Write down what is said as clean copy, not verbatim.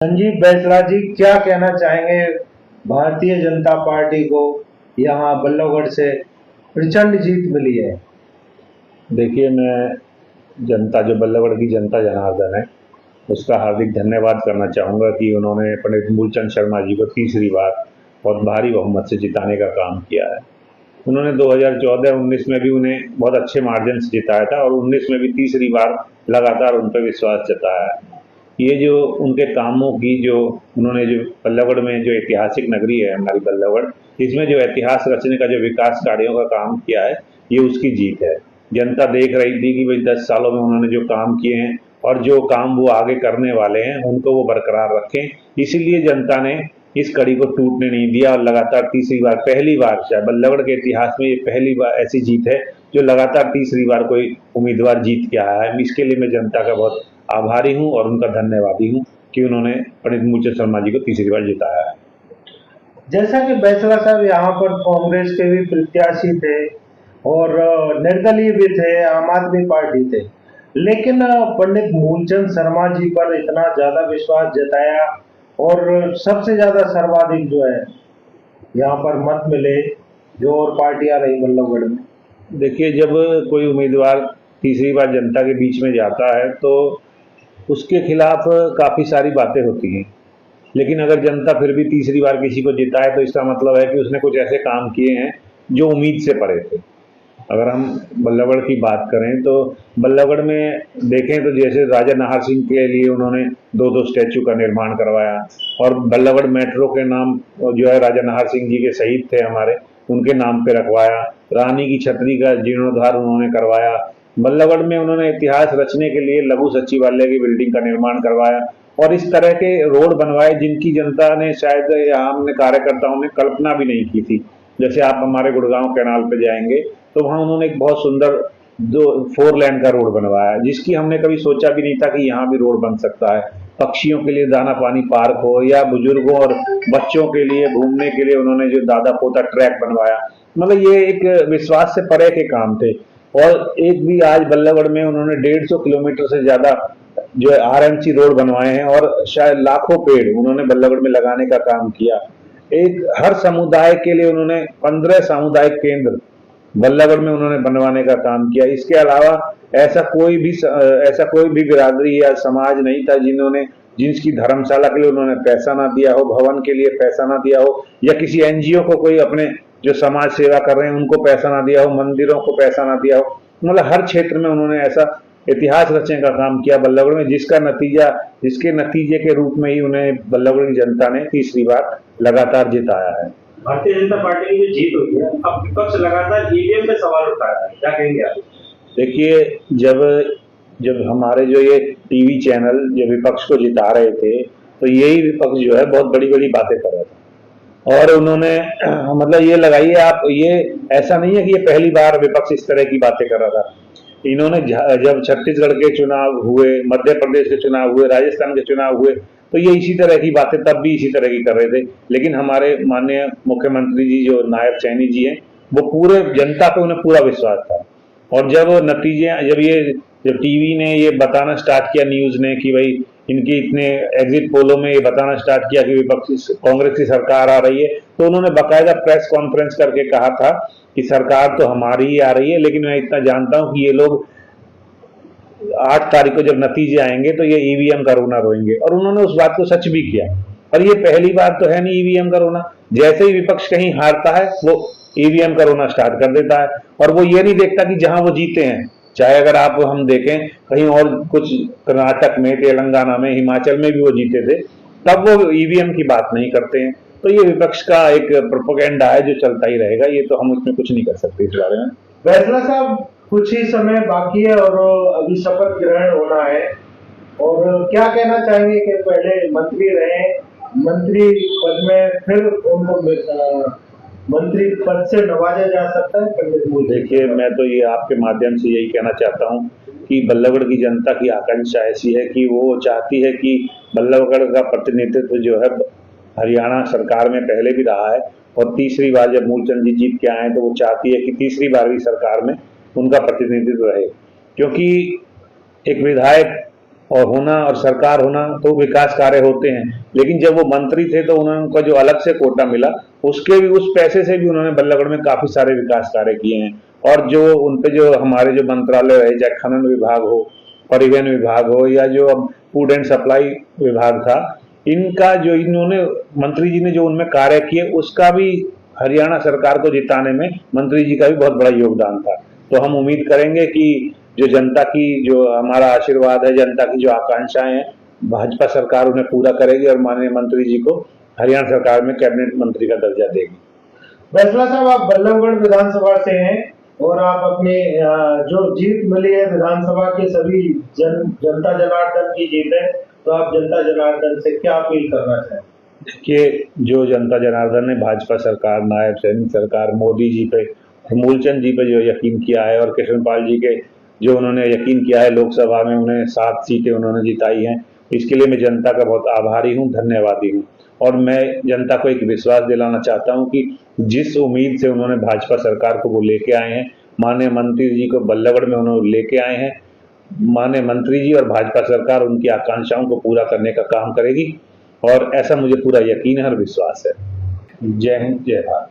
संजीव बैसला जी क्या कहना चाहेंगे भारतीय जनता पार्टी को यहाँ बल्लभगढ़ से प्रचंड जीत मिली है। देखिए, मैं जनता जो बल्लभगढ़ की जनता जनार्दन है उसका हार्दिक धन्यवाद करना चाहूँगा कि उन्होंने पंडित मूलचंद शर्मा जी को तीसरी बार बहुत भारी बहुमत से जिताने का काम किया है। उन्होंने 2014-19 में भी उन्हें बहुत अच्छे मार्जिन से जिताया था और 19 में भी तीसरी बार लगातार उन पर विश्वास जताया है। ये जो उनके कामों की जो उन्होंने जो बल्लभगढ़ में जो ऐतिहासिक नगरी है हमारी बल्लभगढ़, इसमें जो इतिहास रचने का जो विकास कार्यों का काम किया है, ये उसकी जीत है। जनता देख रही थी कि भाई 10 सालों में उन्होंने जो काम किए हैं और जो काम वो आगे करने वाले हैं उनको वो बरकरार रखें, इसीलिए जनता ने इस कड़ी को टूटने नहीं दिया और लगातार तीसरी बार, पहली बार शायद बल्लभगढ़ के इतिहास में ये पहली बार ऐसी जीत है जो लगातार तीसरी बार कोई उम्मीदवार जीत के आया है। इसके लिए मैं जनता का बहुत आभारी हूँ और उनका धन्यवादी हूँ कि उन्होंने पंडित मूलचंद शर्मा जी को तीसरी बार जिताया है। जैसा कि बैसला साहब यहाँ पर कांग्रेस के भी प्रत्याशी थे और निर्दलीय भी थे, आम आदमी पार्टी थे, लेकिन पंडित मूलचंद शर्मा जी पर इतना ज्यादा विश्वास जताया और सबसे ज्यादा सर्वाधिक जो है यहाँ पर मत मिले जो और पार्टियां रही बल्लभगढ़ में। देखिए, जब कोई उम्मीदवार तीसरी बार जनता के बीच में जाता है तो उसके खिलाफ काफ़ी सारी बातें होती हैं, लेकिन अगर जनता फिर भी तीसरी बार किसी को जिताए तो इसका मतलब है कि उसने कुछ ऐसे काम किए हैं जो उम्मीद से परे थे। अगर हम बल्लभगढ़ की बात करें तो बल्लभगढ़ में देखें तो जैसे राजा नाहर सिंह के लिए उन्होंने दो दो स्टैचू का निर्माण करवाया और बल्लभगढ़ मेट्रो के नाम जो है राजा नाहर सिंह जी के शहीद थे हमारे, उनके नाम पे रखवाया। रानी की छतरी का जीर्णोद्धार उन्होंने करवाया। बल्लभगढ़ में उन्होंने इतिहास रचने के लिए लघु सचिवालय की बिल्डिंग का निर्माण करवाया और इस तरह के रोड बनवाए जिनकी जनता ने शायद यहाँ हमने कार्यकर्ताओं ने कल्पना भी नहीं की थी। जैसे आप हमारे गुड़गांव कैनाल पे जाएंगे तो वहाँ उन्होंने एक बहुत सुंदर दो 4 लेन का रोड बनवाया जिसकी हमने कभी सोचा भी नहीं था कि यहाँ भी रोड बन सकता है। पक्षियों के लिए दाना पानी पार्क हो या बुजुर्गों और बच्चों के लिए घूमने के लिए उन्होंने जो दादा पोता ट्रैक बनवाया, मतलब ये एक विश्वास से परे के काम थे। और एक भी आज बल्लभगढ़ में उन्होंने 150 किलोमीटर से ज्यादा जो है आरएमसी रोड बनवाए हैं और शायद लाखों पेड़ उन्होंने बल्लभगढ़ में लगाने का काम किया। एक हर समुदाय के लिए उन्होंने 15 सामुदायिक केंद्र बल्लभगढ़ में उन्होंने बनवाने का काम किया। इसके अलावा ऐसा कोई भी बिरादरी या समाज नहीं था जिसकी धर्मशाला के लिए उन्होंने पैसा ना दिया हो, भवन के लिए पैसा ना दिया हो या किसी एनजीओ को कोई अपने जो समाज सेवा कर रहे हैं उनको पैसा ना दिया हो, मंदिरों को पैसा ना दिया हो। मतलब हर क्षेत्र में उन्होंने ऐसा इतिहास रचने का काम किया बल्लभगढ़ में जिसके नतीजे के रूप में ही उन्हें बल्लभगढ़ की जनता ने तीसरी बार लगातार जिताया है। भारतीय जनता पार्टी की जो जीत हुई है, अब विपक्ष लगातार ईवीएम पे सवाल उठा रहा है, क्या कहेंगे आप? देखिए, जब जब हमारे जो ये टीवी चैनल जो विपक्ष को जिता रहे थे तो यही विपक्ष जो है बहुत बड़ी बड़ी बातें कर रहा था और उन्होंने मतलब ये लगाइए आप, ये ऐसा नहीं है कि ये पहली बार विपक्ष इस तरह की बातें कर रहा था। इन्होंने जब छत्तीसगढ़ के चुनाव हुए, मध्य प्रदेश के चुनाव हुए, राजस्थान के चुनाव हुए तो ये इसी तरह की बातें तब भी इसी तरह की कर रहे थे। लेकिन हमारे माननीय मुख्यमंत्री जी जो नायब सैनी जी हैं वो पूरे जनता पे उन्हें पूरा विश्वास था और जब टीवी ने ये बताना स्टार्ट किया, न्यूज ने, कि भाई इनकी इतने एग्जिट पोलों में ये बताना स्टार्ट किया कि विपक्ष कांग्रेस की सरकार आ रही है, तो उन्होंने बाकायदा प्रेस कॉन्फ्रेंस करके कहा था कि सरकार तो हमारी ही आ रही है, लेकिन मैं इतना जानता हूं कि ये लोग 8 तारीख को जब नतीजे आएंगे तो ये ईवीएम का रोना रोएंगे और उन्होंने उस बात को सच भी किया। और ये पहली बार तो है नहीं ईवीएम का रोना, जैसे ही विपक्ष कहीं हारता है वो ईवीएम का रोना स्टार्ट कर देता है और वो ये नहीं देखता कि जहां वो जीते हैं, चाहे अगर आप हम देखें कहीं और कुछ कर्नाटक में, तेलंगाना में, हिमाचल में भी वो जीते थे, तब वो ईवीएम की बात नहीं करते हैं। तो ये विपक्ष का एक प्रोपेगेंडा है जो चलता ही रहेगा, ये तो हम उसमें कुछ नहीं कर सकते इस बारे में। बैसला साहब कुछ ही समय बाकी है और अभी शपथ ग्रहण होना है और क्या कहना चाहेंगे कि पहले मंत्री रहे, मंत्री पद में फिर उनको मंत्री पद से नवाजा जा सकता है पंडित मूल? देखिए, मैं तो ये आपके माध्यम से यही कहना चाहता हूँ कि बल्लभगढ़ की जनता की आकांक्षा ऐसी है कि वो चाहती है कि बल्लभगढ़ का प्रतिनिधित्व जो है हरियाणा सरकार में पहले भी रहा है और तीसरी बार जब मूलचंद जी जीत के आए तो वो चाहती है कि तीसरी बार भी सरकार में उनका प्रतिनिधित्व रहे, क्योंकि एक विधायक और होना और सरकार होना तो विकास कार्य होते हैं, लेकिन जब वो मंत्री थे तो उनका जो अलग से कोटा मिला उसके भी उस पैसे से भी उन्होंने बल्लभगढ़ में काफी सारे विकास कार्य किए हैं। और जो उनपे जो हमारे जो मंत्रालय है, चाहे खनन विभाग हो, परिवहन विभाग हो, या जो अब फूड एंड सप्लाई विभाग था, इनका जो इन्होंने मंत्री जी ने जो उनमें कार्य किए उसका भी हरियाणा सरकार को जिताने में मंत्री जी का भी बहुत बड़ा योगदान था। तो हम उम्मीद करेंगे कि जो जनता की जो हमारा आशीर्वाद है, जनता की जो आकांक्षाएं हैं, भाजपा सरकार उन्हें पूरा करेगी और माननीय मंत्री जी को हरियाणा सरकार में कैबिनेट मंत्री का दर्जा देगी। बैसला साहब, आप बल्लभगढ़ विधानसभा से हैं और आप अपने जो जीत मिली है विधानसभा के सभी जनता जनार्दन की जीत है, तो आप जनता जनार्दन से क्या अपील करना चाहें? देखिए, जो जनता जनार्दन ने भाजपा सरकार, नायब सैनिक सरकार, मोदी जी पे, मूलचंद जी पे जो यकीन किया है और कृष्णपाल जी के जो उन्होंने यकीन किया है, लोकसभा में उन्हें 7 सीटें उन्होंने जिताई हैं, इसके लिए मैं जनता का बहुत आभारी हूँ, धन्यवादी हूँ। और मैं जनता को एक विश्वास दिलाना चाहता हूँ कि जिस उम्मीद से उन्होंने भाजपा सरकार को वो लेके आए हैं, माननीय मंत्री जी को बल्लभगढ़ में उन्होंने लेके आए हैं, माननीय मंत्री जी और भाजपा सरकार उनकी आकांक्षाओं को पूरा करने का काम करेगी और ऐसा मुझे पूरा यकीन है और विश्वास है। जय हिंद, जय भारत।